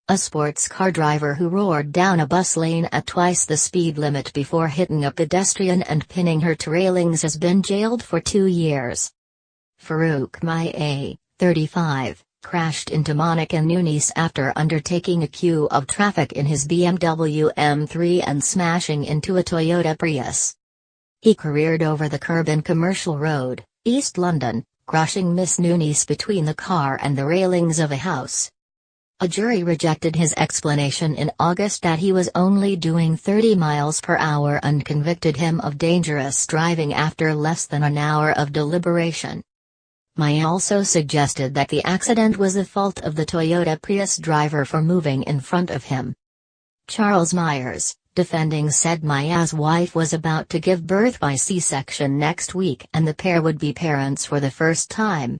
A sports car driver who roared down a bus lane at twice the speed limit before hitting a pedestrian and pinning her to railings has been jailed for 2 years. Faruk Miah, 35, crashed into Monica Nunes after undertaking a queue of traffic in his BMW M3 and smashing into a Toyota Prius. He careered over the curb in Commercial Road, East London, crushing Miss Nunes between the car and the railings of a house. A jury rejected his explanation in August that he was only doing 30 miles per hour and convicted him of dangerous driving after less than an hour of deliberation. Miah also suggested that the accident was the fault of the Toyota Prius driver for moving in front of him. Charles Myers, defending, said Miah's wife was about to give birth by C-section next week and the pair would be parents for the first time.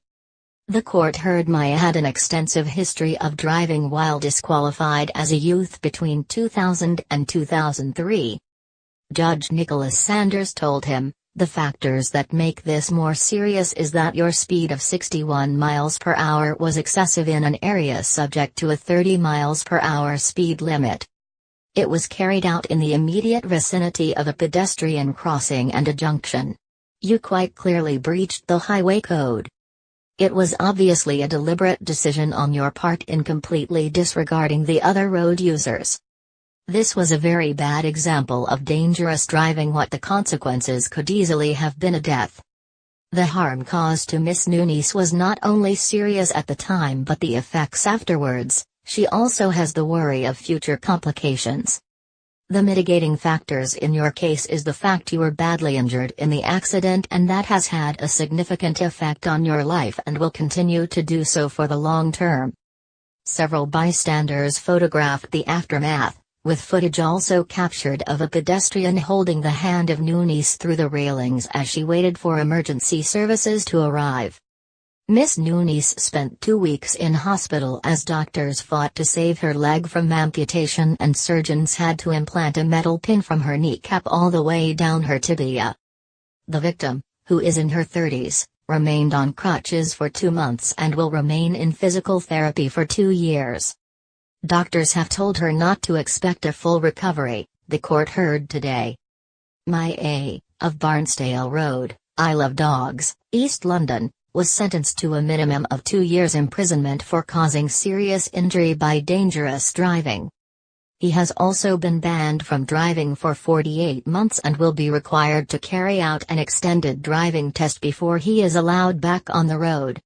The court heard Miah had an extensive history of driving while disqualified as a youth between 2000 and 2003. Judge Nicholas Sanders told him, "The factors that make this more serious is that your speed of 61 miles per hour was excessive in an area subject to a 30 miles per hour speed limit. It was carried out in the immediate vicinity of a pedestrian crossing and a junction. You quite clearly breached the highway code. It was obviously a deliberate decision on your part in completely disregarding the other road users. This was a very bad example of dangerous driving. What the consequences could easily have been a death. The harm caused to Miss Nunes was not only serious at the time but the effects afterwards. She also has the worry of future complications. The mitigating factors in your case is the fact you were badly injured in the accident and that has had a significant effect on your life and will continue to do so for the long term." Several bystanders photographed the aftermath, with footage also captured of a pedestrian holding the hand of Nunes through the railings as she waited for emergency services to arrive. Miss Nunes spent 2 weeks in hospital as doctors fought to save her leg from amputation and surgeons had to implant a metal pin from her kneecap all the way down her tibia. The victim, who is in her 30s, remained on crutches for 2 months and will remain in physical therapy for 2 years. Doctors have told her not to expect a full recovery, the court heard today. Miah, of Barnsdale Road, Isle of Dogs, East London, was sentenced to a minimum of 2 years imprisonment for causing serious injury by dangerous driving. He has also been banned from driving for 48 months and will be required to carry out an extended driving test before he is allowed back on the road.